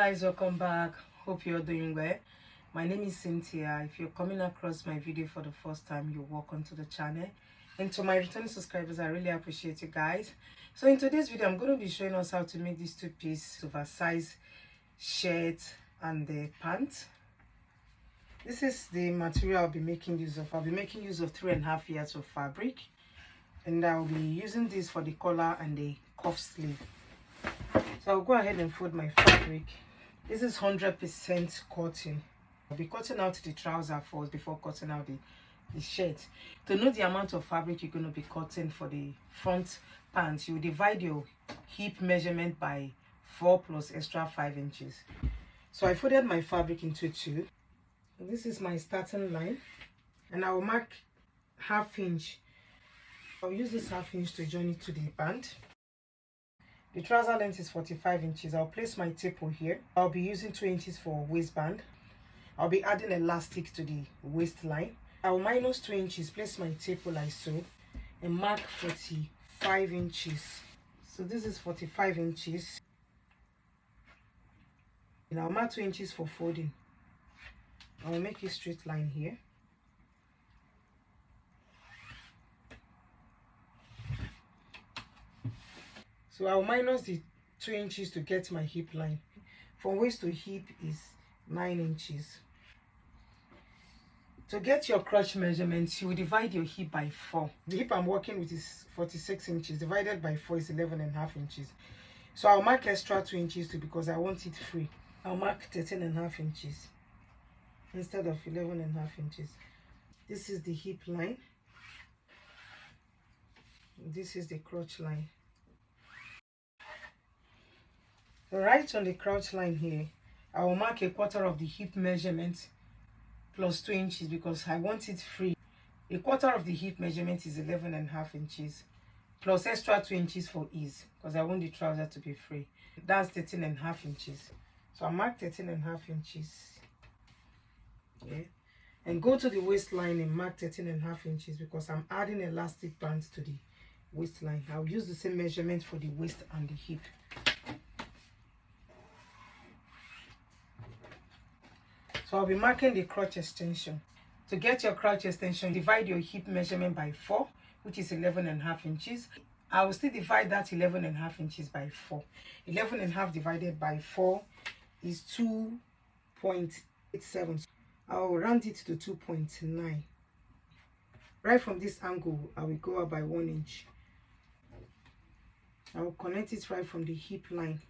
guys, welcome back. Hope you're doing well. My name is Cynthia. If you're coming across my video for the first time, you're welcome to the channel. And to my returning subscribers, I really appreciate you guys. So in today's video, I'm going to be showing us how to make this two-piece oversized shirt and the pants. This is the material I'll be making use of. I'll be making use of 3.5 yards of fabric, and I'll be using this for the collar and the cuff sleeve. So I'll go ahead and fold my fabric. This is 100% cotton. I'll be cutting out the trouser first before cutting out the shirt. To know the amount of fabric you're going to be cutting for the front pants, you divide your hip measurement by 4 plus extra 5 inches. So I folded my fabric into 2. This is my starting line, and I will mark 1/2 inch. I'll use this 1/2 inch to join it to the band. The trouser length is 45 inches. I'll place my taper here. I'll be using 2 inches for waistband. I'll be adding elastic to the waistline. I'll minus 2 inches, place my taper like so, and mark 45 inches. So this is 45 inches. And I'll mark 2 inches for folding. I'll make a straight line here. So I'll minus the 2 inches to get my hip line. From waist to hip is 9 inches. To get your crotch measurements, you will divide your hip by 4. The hip I'm working with is 46 inches. Divided by 4 is 11.5 inches. So I'll mark extra 2 inches too because I want it free. I'll mark 13.5 inches instead of 11.5 inches. This is the hip line. This is the crotch line. Right on the crotch line here, I will mark 1/4 of the hip measurement plus 2 inches because I want it free. 1/4 of the hip measurement is 11.5 inches plus extra 2 inches for ease because I want the trouser to be free. That's 13.5 inches. So I mark 13.5 inches. Okay. And go to the waistline and mark 13.5 inches because I'm adding elastic bands to the waistline. I'll use the same measurement for the waist and the hip. So I'll be marking the crotch extension. To get your crotch extension, divide your hip measurement by 4, which is 11.5 inches. I will still divide that 11.5 inches by 4. 11.5 divided by 4 is 2.87. I'll round it to 2.9. Right from this angle, I will go up by 1 inch. I will connect it right from the hip line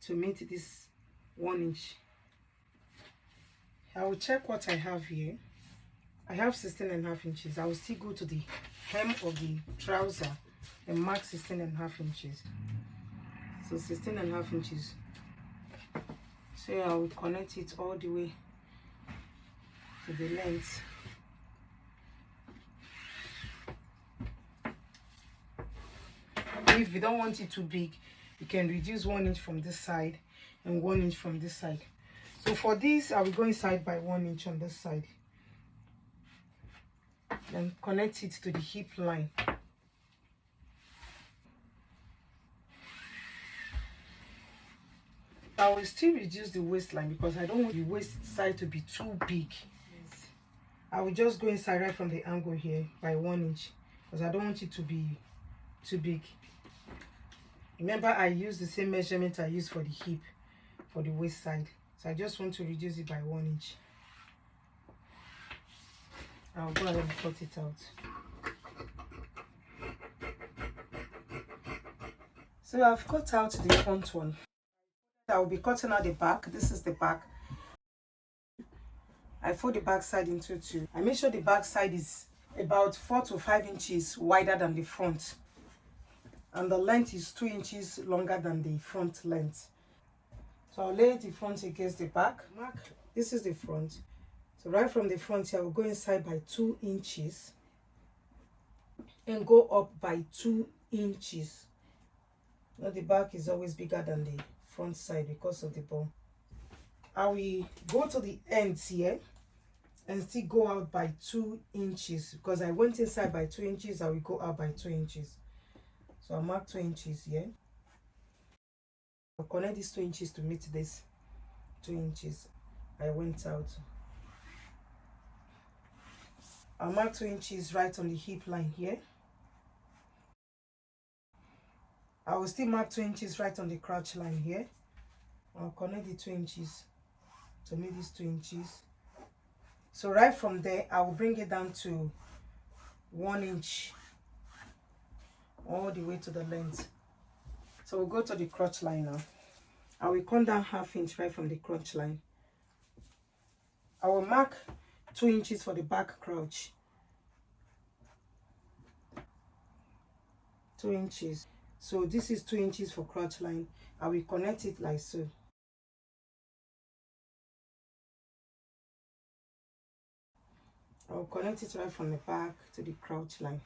to meet this 1 inch. I will check what I have here. I have 16.5 inches. I will still go to the hem of the trouser and mark 16.5 inches. So 16.5 inches. So I will connect it all the way to the length. If you don't want it too big, you can reduce 1 inch from this side and 1 inch from this side. So for this, I will go inside by 1 inch on this side and connect it to the hip line. I will still reduce the waistline because I don't want the waist side to be too big. I will just go inside right from the angle here by 1 inch because I don't want it to be too big. Remember, I use the same measurement I use for the hip for the waist side. So I just want to reduce it by 1 inch. I'll go ahead and cut it out. So I've cut out the front one. I will be cutting out the back. This is the back. I fold the back side into 2. I make sure the back side is about 4 to 5 inches wider than the front, and the length is 2 inches longer than the front length. So I'll lay the front against the back. Mark, this is the front. So right from the front here, I will go inside by 2 inches and go up by 2 inches. Now the back is always bigger than the front side because of the bone. I will go to the ends here and still go out by 2 inches because I went inside by 2 inches. I will go out by 2 inches. So I'll mark 2 inches here. I'll connect these 2 inches to meet this 2 inches. I went out. I'll mark 2 inches right on the hip line here. I will still mark 2 inches right on the crotch line here. I'll connect the 2 inches to meet these 2 inches. So right from there, I will bring it down to 1 inch all the way to the length. So we'll go to the crotch line now. I will come down 1/2 inch right from the crotch line. I will mark 2 inches for the back crotch. 2 inches. So this is 2 inches for crotch line. I will connect it like so. I will connect it right from the back to the crotch line.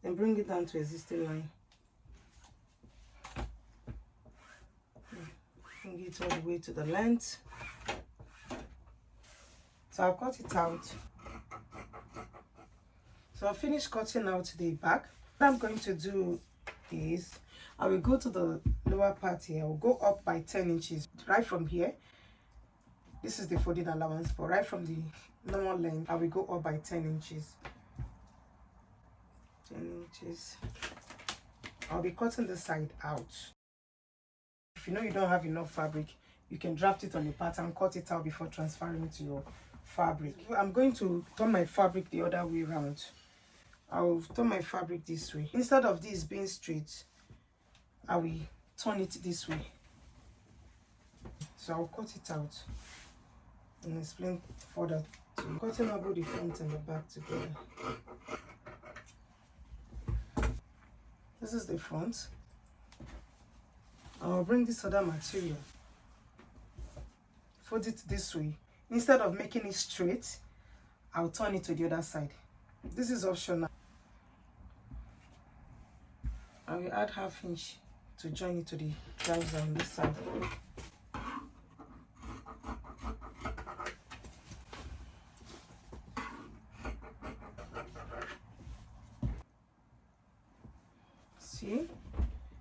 Then bring it down to existing line. Bring it all the way to the length. So I'll cut it out. So I'll finish cutting out the back. What I'm going to do is I will go to the lower part here. I will go up by 10 inches right from here. This is the folding allowance, but right from the normal length, I will go up by 10 inches. 10 inches. I'll be cutting the side out. If you know you don't have enough fabric, you can draft it on the pattern, cut it out before transferring it to your fabric. I'm going to turn my fabric the other way around. I'll turn my fabric this way. Instead of this being straight, I will turn it this way. So I'll cut it out and explain further. So I'm cutting out both the front and the back together. This is the front. I'll bring this other material, fold it this way. Instead of making it straight, I'll turn it to the other side. This is optional. I will add 1/2 inch to join it to the trouser on this side. See?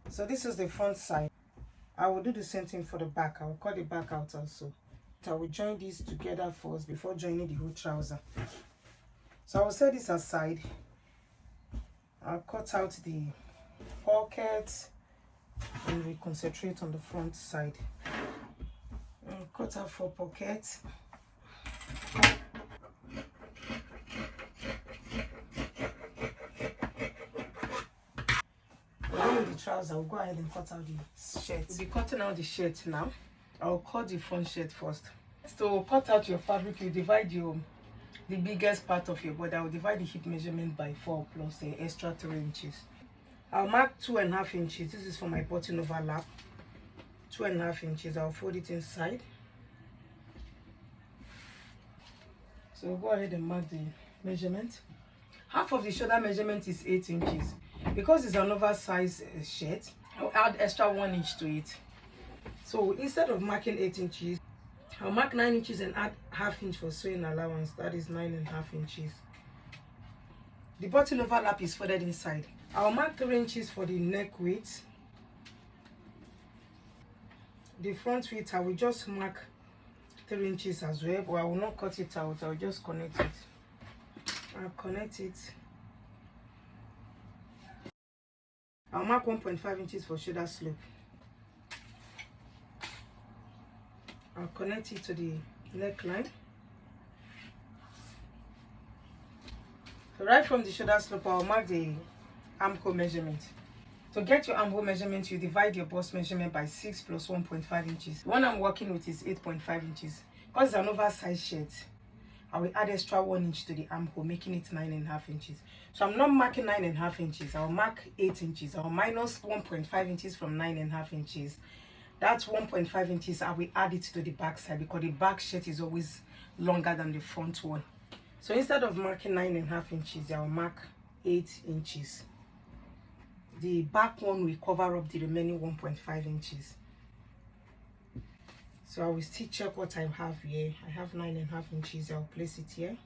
So this is the front side. I will do the same thing for the back. I will cut the back out also. I will join these together first before joining the whole trouser. So I will set this aside. I'll cut out the pocket and we concentrate on the front side. I'll cut out 4 pockets. With the trouser, I'll go ahead and cut out the shirt. We'll be cutting out the shirt now. I'll cut the front shirt first. So cut out your fabric, you divide the biggest part of your body. I'll divide the hip measurement by 4 plus an extra 3 inches. I'll mark 2.5 inches. This is for my button overlap. 2.5 inches. I'll fold it inside. So go ahead and mark the measurement. Half of the shoulder measurement is 8 inches. Because it's an oversized shirt, I'll add extra 1 inch to it. So instead of marking 8 inches, I'll mark 9 inches and add 1/2 inch for sewing allowance. That is 9.5 inches. The button overlap is folded inside. I'll mark 3 inches for the neck width. The front width, I will just mark 3 inches as well, but I will not cut it out. I'll just connect it. I'll connect it. I'll mark 1.5 inches for shoulder slope. I'll connect it to the neckline. So right from the shoulder slope, I'll mark the armhole measurement. To get your armhole measurement, you divide your bust measurement by 6 plus 1.5 inches. The one I'm working with is 8.5 inches. Because it's an oversized shirt, I will add extra 1 inch to the armhole, making it 9.5 inches. So I'm not marking 9.5 inches. I'll mark 8 inches. I'll minus 1.5 inches from 9.5 inches. That's 1.5 inches. I will add it to the back side because the back shirt is always longer than the front one. So instead of marking 9.5 inches, I'll mark 8 inches. The back one will cover up the remaining 1.5 inches. So I will still check what I have here. I have 9.5 inches. I'll place it here.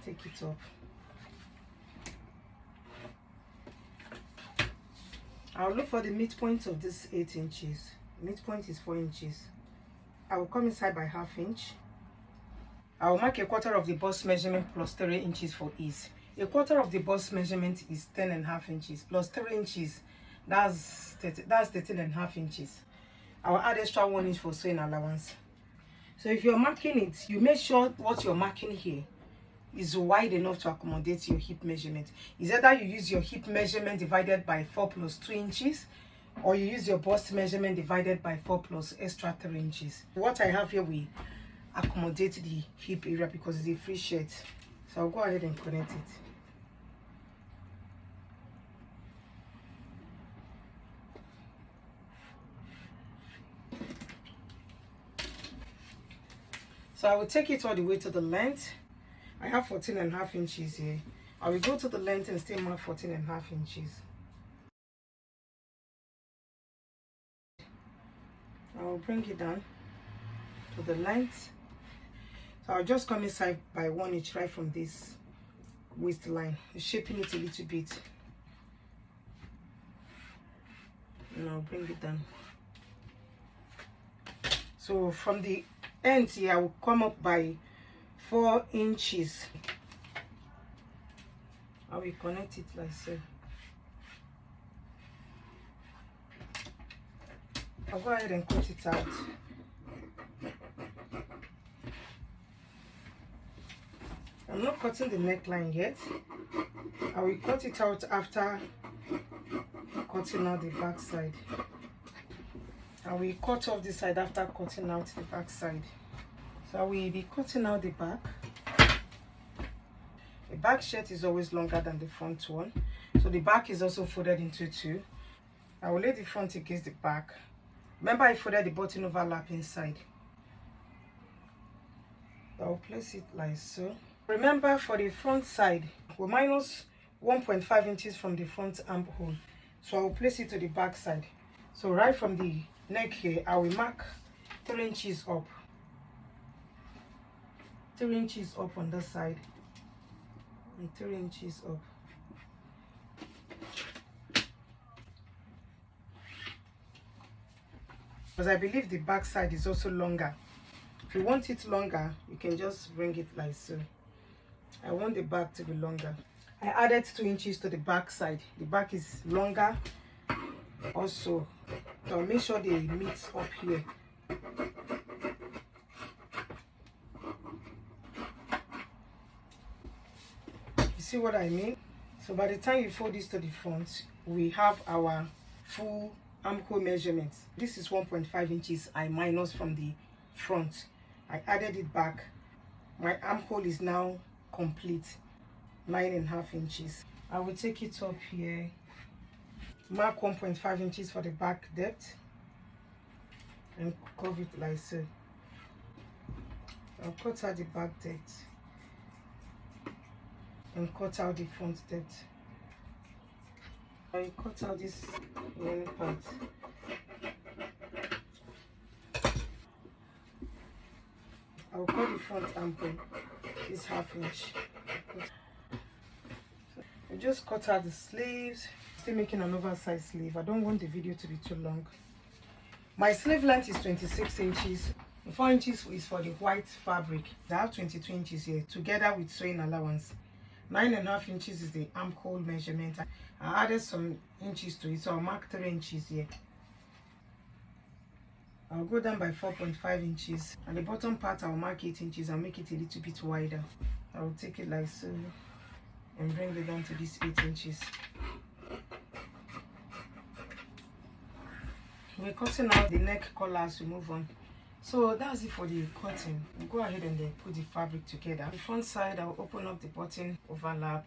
take it up. I'll look for the midpoint of this 8 inches. Midpoint is 4 inches. I will come inside by 1/2 inch. I will mark 1/4 of the bust measurement plus 3 inches for ease. 1/4 of the bust measurement is 10.5 inches plus 3 inches. That's 13.5 inches. I will add extra 1 inch for sewing allowance. So if you're marking it, you make sure what you're marking here is wide enough to accommodate your hip measurement. Is either you use your hip measurement divided by 4 plus 2 inches, or you use your bust measurement divided by 4 plus extra 3 inches. What I have here will accommodate the hip area because it's a free shirt. So I'll go ahead and connect it. So I will take it all the way to the length. I have 14.5 inches here. I will go to the length and still mark 14.5 inches. I will bring it down to the length. So I'll just come inside by 1 inch right from this waistline, shaping it a little bit. And I'll bring it down. So from the end here, I will come up by 4 inches. I will connect it like so. I'll go ahead and cut it out. I'm not cutting the neckline yet. I will cut it out after cutting out the back side. I will cut off this side after cutting out the back side. So I will be cutting out the back. The back shirt is always longer than the front one, so the back is also folded into 2. I will lay the front against the back. Remember, I folded the button overlap inside. I will place it like so. Remember, for the front side, we'll minus 1.5 inches from the front armhole, so I will place it to the back side. So right from the neck here, I will mark 3 inches up. 3 inches up on this side and 3 inches up. Because I believe the back side is also longer. If you want it longer, you can just bring it like so. I want the back to be longer. I added 2 inches to the back side. The back is longer also. So I'll make sure they meet up here. You see what I mean? So by the time you fold this to the front, we have our full armhole measurements. This is 1.5 inches I minus from the front. I added it back. My armhole is now complete, 9.5 inches. I will take it up here, mark 1.5 inches for the back depth and curve it like so. I'll cut out the back depth and cut out the front depth. I cut out this one part. I'll cut the front armhole, this 1/2 inch. I just cut out the sleeves. Still making an oversized sleeve. I don't want the video to be too long. My sleeve length is 26 inches. 4 inches is for the white fabric. I have 22 inches here together with sewing allowance. 9.5 inches is the armhole measurement. I added some inches to it, so I'll mark 3 inches here. I'll go down by 4.5 inches, and the bottom part I'll mark 8 inches and make it a little bit wider. I'll take it like so and bring it down to this 8 inches. We're cutting out the neck collar as we move on. So that's it for the cutting. We'll go ahead and then put the fabric together. The front side, I'll open up the button overlap.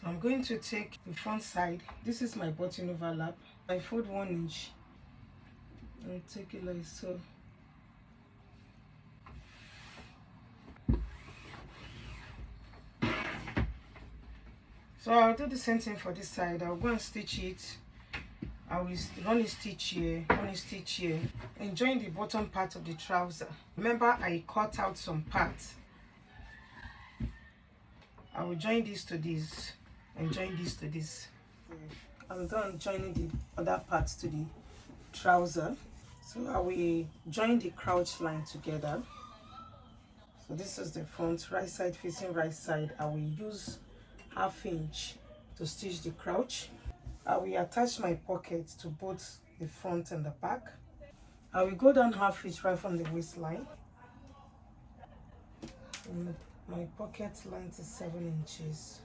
So I'm going to take the front side. This is my button overlap. I fold 1 inch and take it like so. So I'll do the same thing for this side. I'll go and stitch it. I will run a stitch here, run a stitch here, and join the bottom part of the trouser. Remember, I cut out some parts. I will join this to this and join this to this. I'm done joining the other parts to the trouser. So I will join the crouch line together. So this is the front, right side facing right side. I will use 1/2 inch to stitch the crouch. I will attach my pocket to both the front and the back. I will go down 1/2 inch right from the waistline. And my pocket length is 7 inches.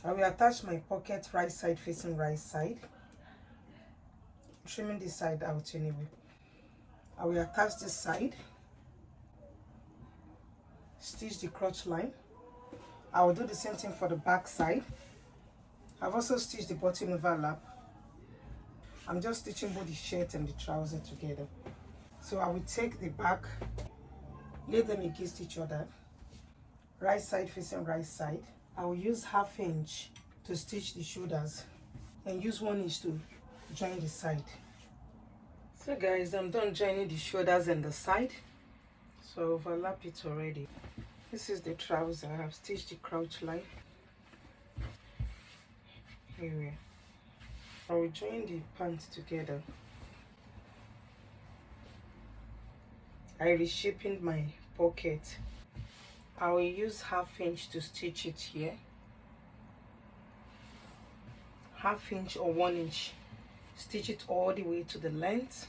I will attach my pocket right side facing right side, trimming this side out anyway. I will attach this side, stitch the crotch line. I will do the same thing for the back side. I've also stitched the bottom overlap. I'm just stitching both the shirt and the trouser together. So I will take the back, lay them against each other, right side facing right side. I will use 1/2 inch to stitch the shoulders and use 1 inch to join the side. So guys, I'm done joining the shoulders and the side. So I overlap it already. This is the trouser. I have stitched the crouch line. Here I will join the pants together. I reshaped my pocket. I will use 1/2 inch to stitch it here. 1/2 inch or 1 inch. Stitch it all the way to the length.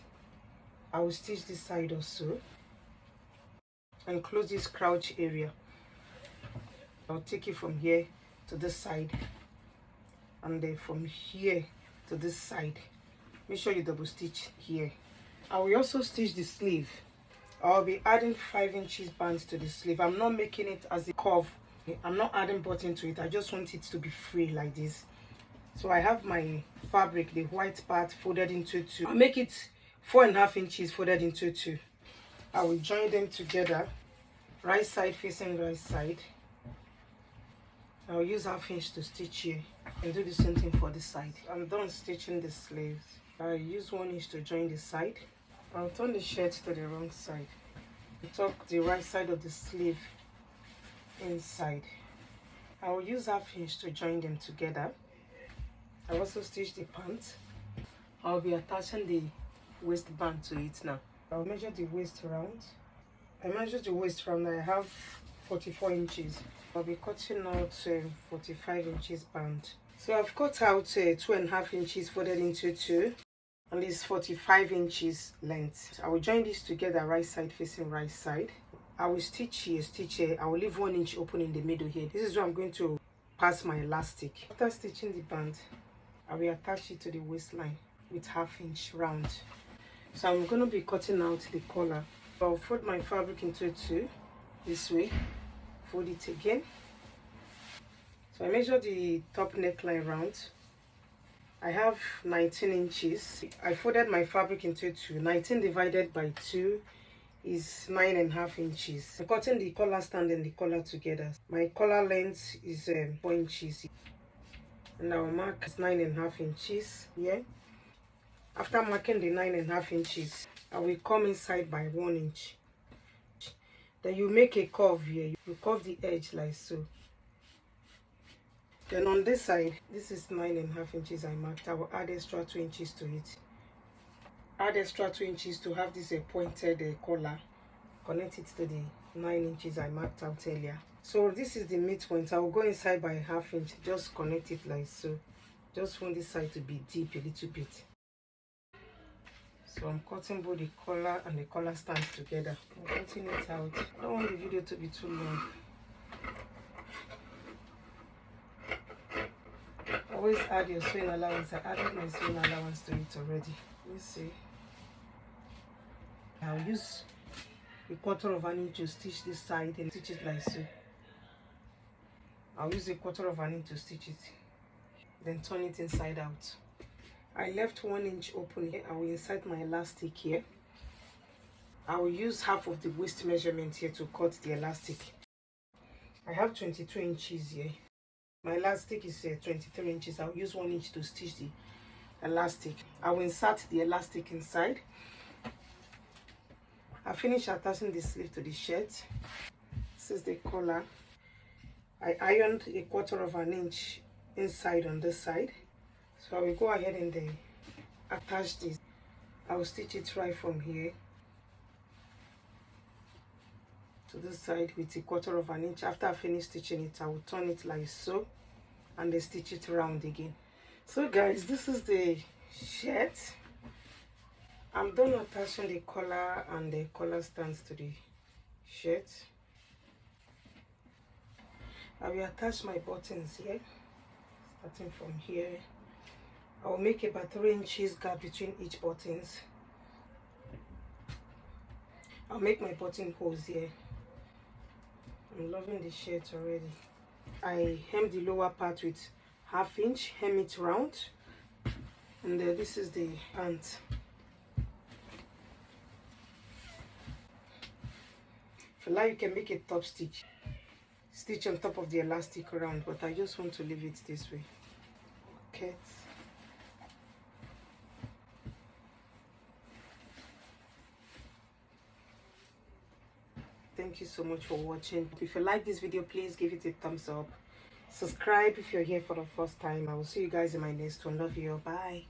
I will stitch this side also and close this crouch area. I'll take it from here to this side and then from here to this side. Make sure you double stitch here. I will also stitch the sleeve. I'll be adding 5 inches bands to the sleeve. I'm not making it as a curve. I'm not adding button to it. I just want it to be free like this. So I have my fabric, the white part, folded into 2. I'll make it 4.5 inches folded into 2. I will join them together, right side facing right side. I'll use 1/2 inch to stitch here and do the same thing for this side. I'm done stitching the sleeves. I'll use 1 inch to join the side. I'll turn the shirt to the wrong side. Tuck the right side of the sleeve inside. I will use 1/2 inch to join them together. I also stitch the pants. I'll be attaching the waistband to it now. I'll measure the waist round. I measured the waist round. I have 44 inches. I'll be cutting out 45 inches band. So I've cut out 2.5 inches folded into 2. And this 45 inches length. I will join this together, right side facing right side. I will stitch here, stitch here. I will leave 1 inch open in the middle here. This is where I'm going to pass my elastic. After stitching the band, I will attach it to the waistline with 1/2 inch round. So I'm going to be cutting out the collar. I'll fold my fabric into 2 this way. Fold it again. So I measure the top neckline round. I have 19 inches. I folded my fabric into 2. 19 divided by 2 is 9.5 inches. I'm cutting the collar stand and the collar together. My collar length is 4 inches. And I will mark 9.5 inches here. After marking the 9.5 inches, I will come inside by 1 inch. Then you make a curve here. You curve the edge like so. Then on this side, this is 9.5 inches I marked. I will add extra 2 inches to it. Add extra 2 inches to have this pointed collar. Connect it to the 9 inches I marked out earlier. So this is the midpoint. I will go inside by 1/2 inch. Just connect it like so. Just want this side to be deep a little bit. So I'm cutting both the collar and the collar stand together. I'm cutting it out. I don't want the video to be too long. Always add your sewing allowance. I added my sewing allowance to it already. You see. I'll use a 1/4 inch to stitch this side and stitch it like so. I'll use a 1/4 inch to stitch it. Then turn it inside out. I left 1 inch open here. I will insert my elastic here. I will use 1/2 of the waist measurement here to cut the elastic. I have 22 inches here. My elastic is 23 inches. I'll use 1 inch to stitch the elastic. I will insert the elastic inside. I finished attaching the sleeve to the shirt. This is the collar. I ironed 1/4 inch inside on this side, so I will go ahead and attach this. I will stitch it right from here to this side with 1/4 inch. After I finish stitching it, I will turn it like so and then stitch it around again. So guys, this is the shirt. I'm done attaching the collar and the collar stands to the shirt. I will attach my buttons here, starting from here. I will make about 3 inches gap between each buttons. I'll make my button holes here. I'm loving the shirt already. I hem the lower part with 1/2 inch, hem it round, and this is the pant. If you like, you can make a top stitch on top of the elastic around, but I just want to leave it this way. Okay. Thank you so much for watching. If you like this video, please give it a thumbs up. Subscribe if you're here for the first time. I will see you guys in my next one. Love you. Bye.